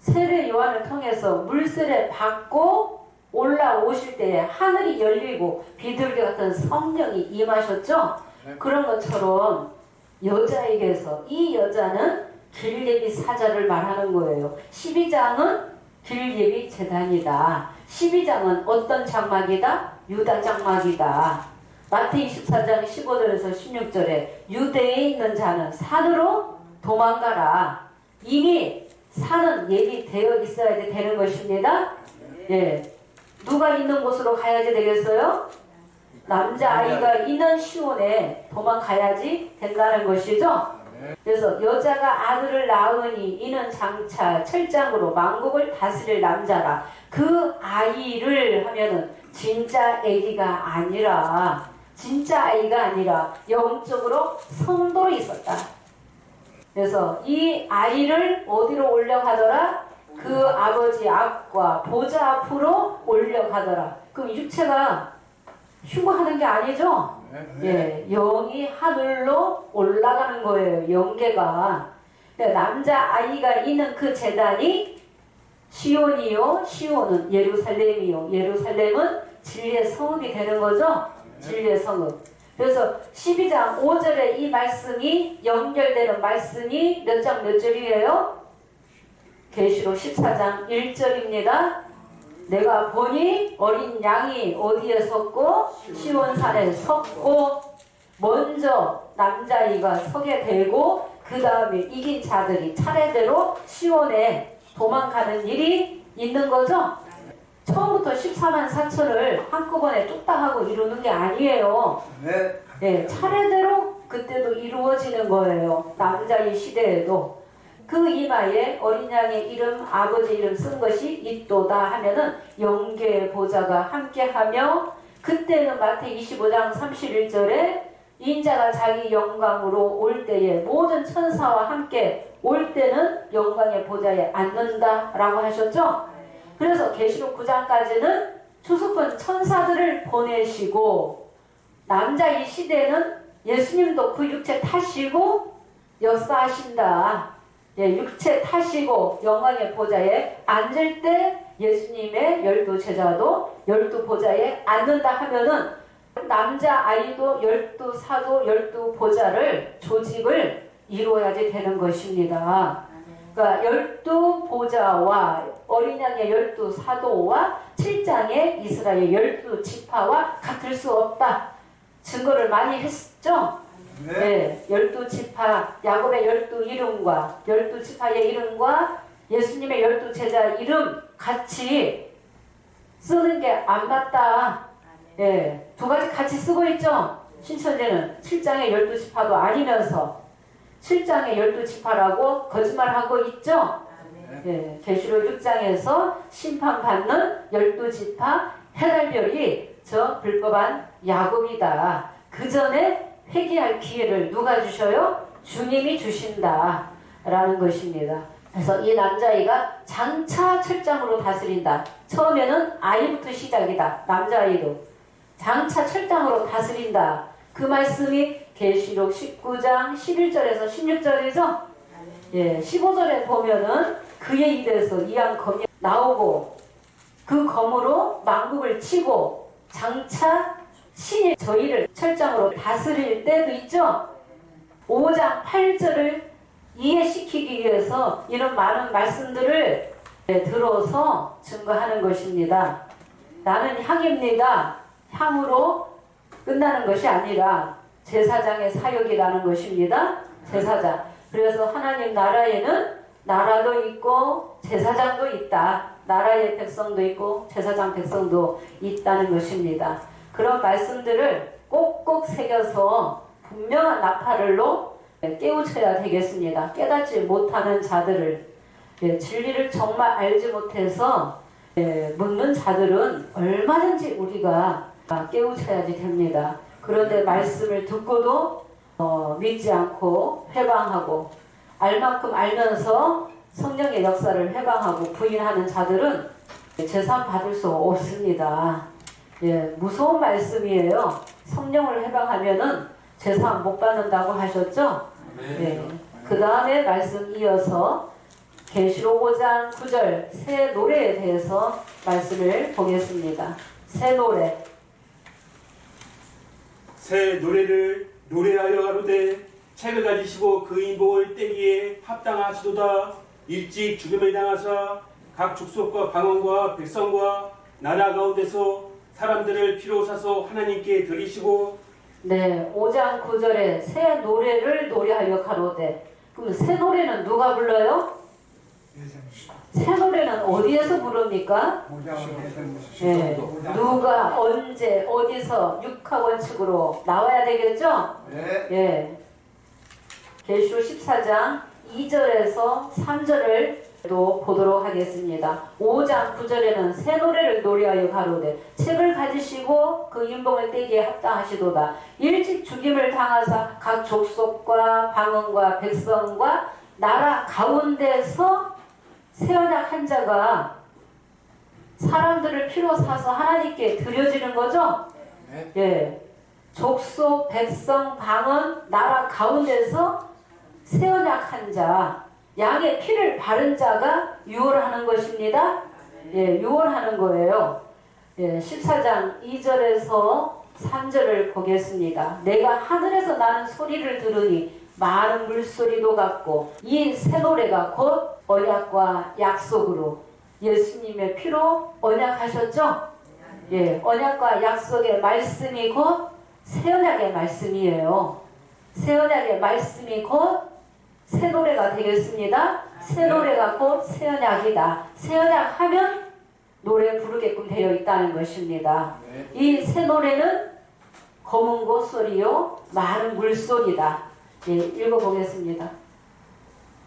세례 요한을 통해서 물세례 받고 올라오실 때에 하늘이 열리고 비둘기 같은 성령이 임하셨죠? 그런 것처럼 여자에게서 이 여자는 빌립이 사자를 말하는 거예요. 12장은 빌립이 제단이다. 12장은 어떤 장막이다? 유다 장막이다. 마태 24장 15절에서 16절에 유대에 있는 자는 산으로 도망가라. 이미 산은 예비되어 있어야지 되는 것입니다. 예. 누가 있는 곳으로 가야지 되겠어요? 남자아이가 있는 시온에 도망가야지 된다는 것이죠. 그래서 여자가 아들을 낳으니 이는 장차 철장으로 만국을 다스릴 남자라. 그 아이를 하면은 진짜 아기가 아니라 영적으로 성도로 있었다. 그래서 이 아이를 어디로 올려가더라? 그 아버지 앞과 보좌 앞으로 올려가더라. 그럼 육체가 휴거하는 게 아니죠? 예, 영이 하늘로 올라가는 거예요. 영계가. 남자 아이가 있는 그 제단이 시온이요, 시온은 예루살렘이요, 예루살렘은 진리의 성읍이 되는 거죠. 진리의 성읍. 그래서 12장 5절에 이 말씀이 연결되는 말씀이 몇 장 몇 절이에요? 계시록 14장 1절입니다. 내가 보니 어린 양이 어디에 섰고 시온산에 섰고 먼저 남자아이가 서게 되고 그 다음에 이긴 자들이 차례대로 시온에 도망가는 일이 있는 거죠. 처음부터 14만 4천을 한꺼번에 뚝딱 하고 이루는 게 아니에요. 네, 차례대로 그때도 이루어지는 거예요. 남자의 시대에도. 그 이마에 어린 양의 이름, 아버지 이름 쓴 것이 있도다 하면은 영계의 보좌가 함께하며, 그때는 마태 25장 31절에 인자가 자기 영광으로 올 때에 모든 천사와 함께 올 때는 영광의 보좌에 앉는다 라고 하셨죠. 그래서 계시록 9장까지는 추수꾼 천사들을 보내시고, 남자의 시대는 예수님도 그 육체 타시고 역사하신다. 예, 육체 타시고 영광의 보좌에 앉을 때 예수님의 12 제자도 12 보좌에 앉는다 하면은 남자 아이도 12 사도 12 보좌를 조직을 이루어야지 되는 것입니다. 그러니까 12 보좌와 어린 양의 12 사도와 7장의 이스라엘 12 지파와 같을 수 없다. 증거를 많이 했죠. 네, 12지파, 야곱의 12 이름과 12지파의 이름과 예수님의 12 제자 이름 같이 쓰는 게 안 맞다. 네, 두 가지 같이 쓰고 있죠. 신천지는 7장의 12지파도 아니면서 7장의 12지파라고 거짓말하고 있죠. 네, 계시록 6장에서 심판받는 12지파 해달별이 저 불법한 야곱이다. 그 전에 회개할 기회를 누가 주셔요? 주님이 주신다 라는 것입니다. 그래서 이 남자아이가 장차 철장으로 다스린다. 처음에는 아이부터 시작이다. 남자아이도 장차 철장으로 다스린다. 그 말씀이 계시록 19장 11절에서 16절이죠. 예, 15절에 보면은 그의 입에서 이양 검이 나오고 그 검으로 만국을 치고 장차 신이 저희를 철장으로 다스릴 때도 있죠. 5장 8절을 이해시키기 위해서 이런 많은 말씀들을 들어서 증거하는 것입니다. 나는 향입니다. 향으로 끝나는 것이 아니라 제사장의 사역이라는 것입니다. 제사장. 그래서 하나님 나라에는 나라도 있고 제사장도 있다. 나라의 백성도 있고 제사장 백성도 있다는 것입니다. 그런 말씀들을 꼭꼭 새겨서 분명한 나팔을로 깨우쳐야 되겠습니다. 깨닫지 못하는 자들을, 진리를 정말 알지 못해서 묻는 자들은 얼마든지 우리가 깨우쳐야지 됩니다. 그런데 말씀을 듣고도 믿지 않고 회방하고 알 만큼 알면서 성령의 역사를 회방하고 부인하는 자들은 재산 받을 수 없습니다. 예, 무서운 말씀이에요. 성령을 해방하면은 재산 못 받는다고 하셨죠? 네. 그 다음에 말씀 이어서 계시록 5장 9절 새 노래에 대해서 말씀을 보겠습니다. 새 노래. 새 노래를 노래하여 가로되 책을 가지시고 그 인복을 떼기에 합당하시도다. 일찍 죽음을 당하사 각 족속과 방언과 백성과 나라 가운데서 사람들을 피로 사서 하나님께 드리시고. 네, 5장 9절에 새 노래를 노래하여 가로되 그럼 새 노래는 누가 불러요? 새 노래는 어디에서 부릅니까? 예, 누가 언제 어디서 육하원칙으로 나와야 되겠죠? 네. 예. 계시록 14장 2절에서 3절을 또 보도록 하겠습니다. 5장 9절에는 새 노래를 노래하여 가로되 책을 가지시고 그 인봉을 떼기에 합당하시도다. 일찍 죽임을 당하사 각 족속과 방언과 백성과 나라 가운데서 새 언약 한 자가 사람들을 피로 사서 하나님께 드려지는 거죠? 네. 예. 족속, 백성, 방언, 나라 가운데서 새 언약 한 자, 양의 피를 바른 자가 유월하는 것입니다. 예, 유월하는 거예요. 예, 14장 2절에서 3절을 보겠습니다. 내가 하늘에서 나는 소리를 들으니 많은 물소리도 같고 이 새 노래가 곧 언약과 약속으로 예수님의 피로 언약하셨죠? 예, 언약과 약속의 말씀이 곧 새 언약의 말씀이에요. 새 언약의 말씀이 곧 새 노래가 되겠습니다. 새 노래가 곧 새 언약이다. 새 언약 하면 노래 부르게끔 되어 있다는 것입니다. 이 새 노래는 검은 곳소리요 많은 물소리다. 예, 읽어보겠습니다.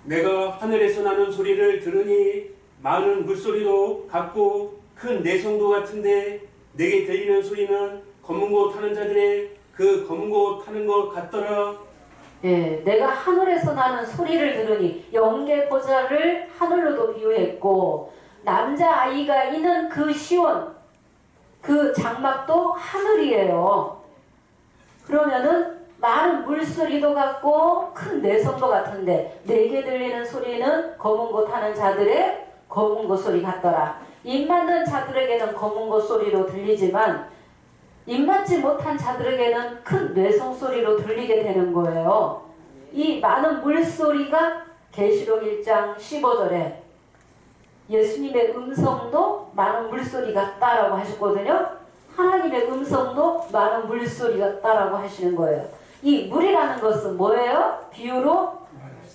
내가 하늘에서 나는 소리를 들으니 많은 물소리도 같고 큰 내성도 같은데 내게 들리는 소리는 검은 곳 타는 자들의 그 검은 곳 타는 것 같더라. 예, 내가 하늘에서 나는 소리를 들으니 영계 보좌를 하늘로도 비유했고 남자아이가 있는 그 시온 그 장막도 하늘이에요. 그러면은 많은 물소리도 같고 큰 내성도 같은데 내게 들리는 소리는 검은 곳 하는 자들의 검은 곳 소리 같더라. 입 맞는 자들에게는 검은 곳 소리로 들리지만 입 맞지 못한 자들에게는 큰 뇌성 소리로 들리게 되는 거예요. 이 많은 물소리가 계시록 1장 15절에 예수님의 음성도 많은 물소리 같다라고 하셨거든요. 하나님의 음성도 많은 물소리 같다라고 하시는 거예요. 이 물이라는 것은 뭐예요? 비유로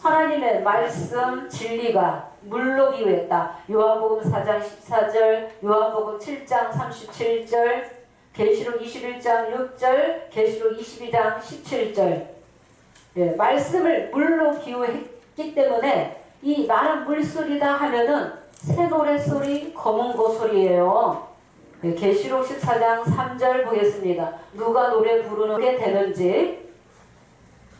하나님의 말씀 진리가 물로 비유했다. 요한복음 4장 14절, 요한복음 7장 37절, 계시록 21장 6절, 계시록 22장 17절. 예, 말씀을 물로 비유했기 때문에 이 많은 물소리다 하면은 새 노래소리, 검은 고소리예요. 예, 계시록 14장 3절 보겠습니다. 누가 노래 부르는 게 되는지.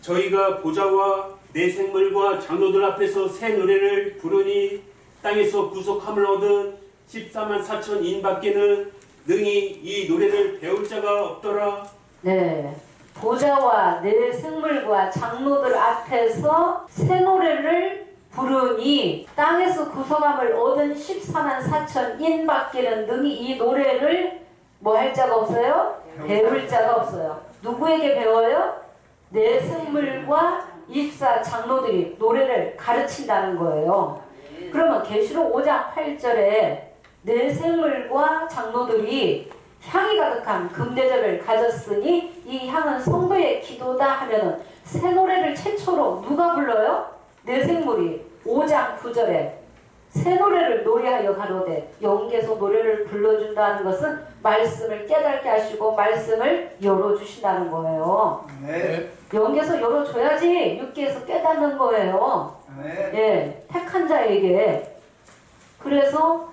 저희가 보좌와 내 생물과 장로들 앞에서 새 노래를 부르니 땅에서 구속함을 얻은 14만 4천 인밖에는 능히 이 노래를 배울 자가 없더라. 네, 보좌와 내 생물과 장로들 앞에서 새 노래를 부르니 땅에서 구속함을 얻은 14만 4천 인밖에는 능히 이 노래를 뭐 할 자가 없어요? 배울 자가 없어요. 누구에게 배워요? 내 생물과 입사 장로들이 노래를 가르친다는 거예요. 그러면 계시록 5장 8절에 내 생물과 장로들이 향이 가득한 금대접을 가졌으니 이 향은 성도의 기도다 하면은 새 노래를 최초로 누가 불러요? 내 생물이 5장 9절에 새 노래를 노래하여 가로되 영계에서 노래를 불러준다는 것은 말씀을 깨닫게 하시고 말씀을 열어주신다는 거예요. 네. 영계에서 열어줘야지 육계에서 깨닫는 거예요. 네. 예, 택한 자에게. 그래서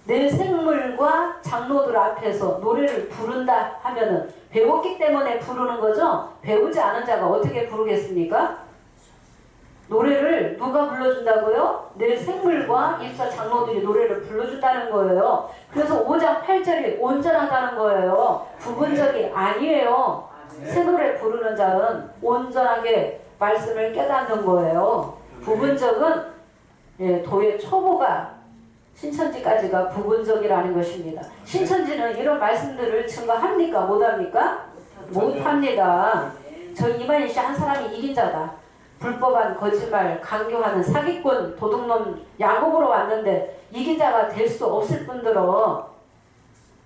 내 생물과 장로들 앞에서 노래를 부른다 하면은 배웠기 때문에 부르는 거죠. 배우지 않은 자가 어떻게 부르겠습니까? 노래를 누가 불러준다고요? 내 생물과 입사 장로들이 노래를 불러준다는 거예요. 그래서 5장 8절이 온전하다는 거예요. 부분적이 아니에요. 새 노래 부르는 자는 온전하게 말씀을 깨닫는 거예요. 부분적은 도의 초보가 신천지까지가 부분적이라는 것입니다. 신천지는 이런 말씀들을 증거합니까? 못합니까? 못합니다. 저 이만희 씨 한 사람이 이긴 자다. 불법한 거짓말, 강요하는 사기꾼, 도둑놈 야곱으로 왔는데 이긴 자가 될 수 없을 뿐더러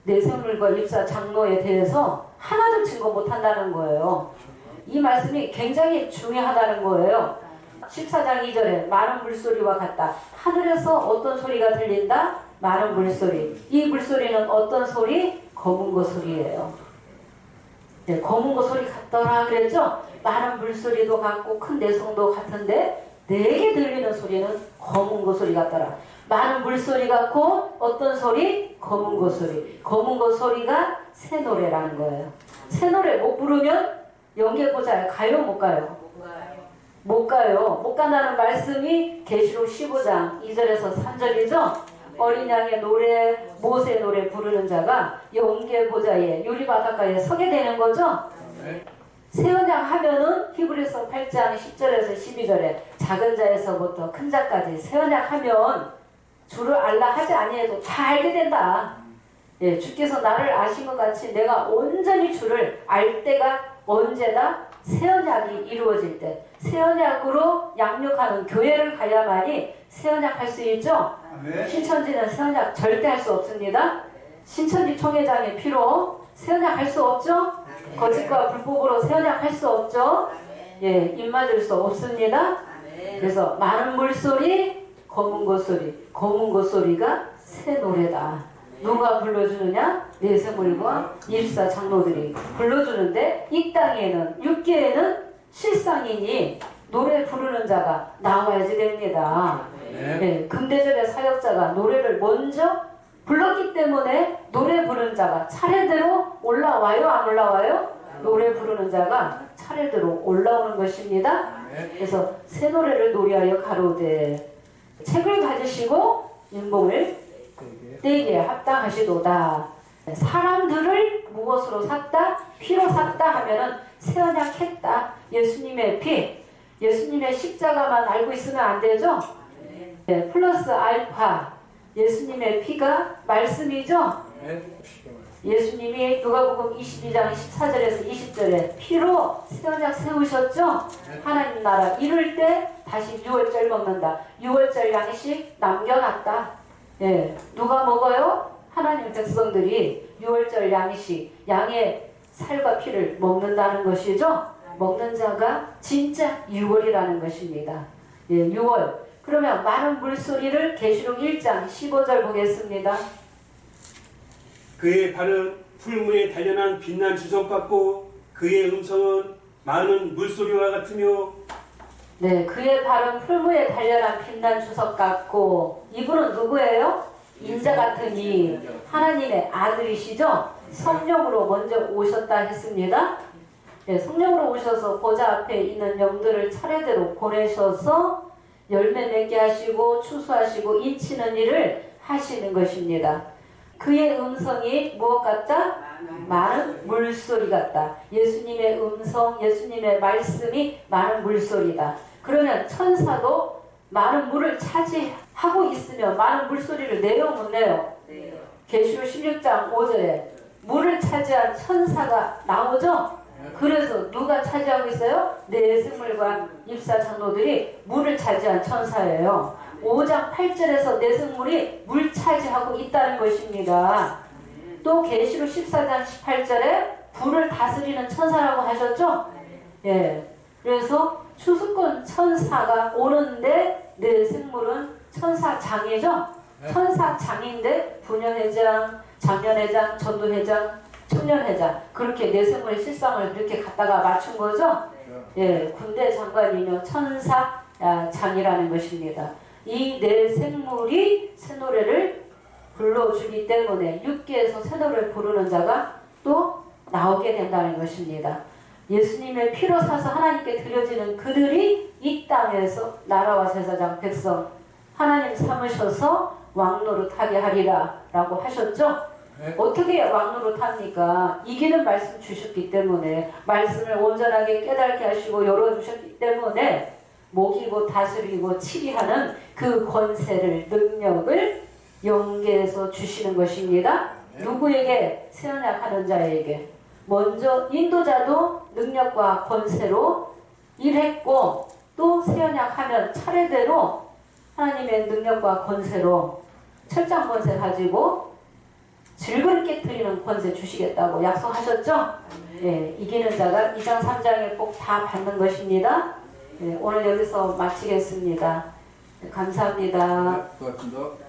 내생물과 입사 장로에 대해서 하나도 증거 못한다는 거예요. 이 말씀이 굉장히 중요하다는 거예요. 14장 2절에 마른 물소리와 같다. 하늘에서 어떤 소리가 들린다? 마른 물소리. 이 물소리는 어떤 소리? 검은 거 소리예요. 네, 검은 거 소리 같더라 그랬죠? 마른 물소리도 같고 큰 내성도 같은데 내게 들리는 소리는 검은 거 소리 같더라. 마른 물소리 같고 어떤 소리? 검은 거 소리. 검은 거 소리가 새 노래라는 거예요. 새 노래 못 부르면 연계보자요. 가요 못 가요? 못 가요. 못 간다는 말씀이 계시록 15장 2절에서 3절이죠. 어린 양의 노래, 모세 노래 부르는 자가 연계보자에 유리바닷가에 서게 되는 거죠. 새 언약 하면은 히브리서 8장 10절에서 12절에 작은 자에서부터 큰 자까지 새 언약 하면 주를 알라 하지 아니해도 다 알게 된다. 예, 주께서 나를 아신 것 같이 내가 온전히 주를 알 때가 언제다? 새 언약이 이루어질 때. 새 언약으로 양육하는 교회를 가야만이 새 언약 할 수 있죠? 신천지는 새 언약 절대 할 수 없습니다. 신천지 총회장의 피로 새 언약 할 수 없죠? 거짓과 불법으로 새 언약 할 수 없죠? 예, 입 맞을 수 없습니다. 그래서 마른 물소리, 검은 것 소리. 검은 것 소리가 새 노래다. 누가 불러주느냐? 내세물과 일사 장로들이 불러주는데 이 땅에는 육계에는 실상이니 노래 부르는 자가 나와야지 됩니다. 네, 금대절의 사역자가 노래를 먼저 불렀기 때문에 노래 부르는 자가 차례대로 올라와요? 안 올라와요? 노래 부르는 자가 차례대로 올라오는 것입니다. 그래서 새 노래를 노래하여 가로되 책을 가지시고 인봉을 때에 합당하시도다. 사람들을 무엇으로 샀다? 피로 샀다 하면은 새 언약 했다. 예수님의 피, 예수님의 십자가만 알고 있으면 안 되죠? 네, 플러스 알파, 예수님의 피가 말씀이죠? 예수님이 누가복음 22장 14절에서 20절에 피로 새 언약 세우셨죠? 하나님 나라 이룰 때 다시 유월절 먹는다. 유월절 양식 남겨놨다. 예, 누가 먹어요? 하나님 백성들이 유월절 양식, 양의 살과 피를 먹는다는 것이죠. 먹는 자가 진짜 유월이라는 것입니다. 예, 유월. 그러면 마른 물소리를 계시록 1장 15절 보겠습니다. 그의 발은 풀무에 단련한 빛난 주석 같고 그의 음성은 많은 물소리와 같으며 네, 그의 발은 풀무에 단련한 빛난 주석 같고 이분은 누구예요? 인자 같은 이 하나님의 아들이시죠? 성령으로 먼저 오셨다 했습니다. 네, 성령으로 오셔서 보좌 앞에 있는 영들을 차례대로 보내셔서 열매 맺게 하시고 추수하시고 인치는 일을 하시는 것입니다. 그의 음성이 무엇 같다? 많은 물소리 같다. 예수님의 음성, 예수님의 말씀이 많은 물소리다. 그러면 천사도 많은 물을 차지하고 있으면 많은 물소리를 내요 못 내요? 계시록 16장 5절에 물을 차지한 천사가 나오죠? 그래서 누가 차지하고 있어요? 내생물과 입사 장로들이 물을 차지한 천사예요. 5장 8절에서 내생물이 물 차지하고 있다는 것입니다. 또 계시록 14장 18절에 불을 다스리는 천사라고 하셨죠? 예. 그래서 추수권 천사가 오는데 내생물은 천사장이죠? 천사장인데 분연회장, 장년회장, 전도회장, 청년회장 그렇게 내생물의 실상을 그렇게 갖다가 맞춘 거죠? 예, 군대 장관이며 천사장이라는 것입니다. 이 내생물이 새 노래를 불러주기 때문에 육계에서 새 노래를 부르는 자가 또 나오게 된다는 것입니다. 예수님의 피로 사서 하나님께 드려지는 그들이 이 땅에서 나라와 제사장 백성 하나님 삼으셔서 왕노릇하게 하리라 라고 하셨죠? 어떻게 왕노릇 합니까? 이기는 말씀 주셨기 때문에 말씀을 온전하게 깨닫게 하시고 열어주셨기 때문에 먹이고 다스리고 치리하는 그 권세를 능력을 영계에서 주시는 것입니다. 누구에게? 새 언약하는 자에게. 먼저 인도자도 능력과 권세로 일했고 또 새 언약하면 차례대로 하나님의 능력과 권세로 철장 권세 가지고 질그릇 깨뜨리는 권세 주시겠다고 약속하셨죠? 예, 이기는 자가 2장 3장에 꼭 다 받는 것입니다. 오늘 여기서 마치겠습니다. 감사합니다. 네, 고맙습니다.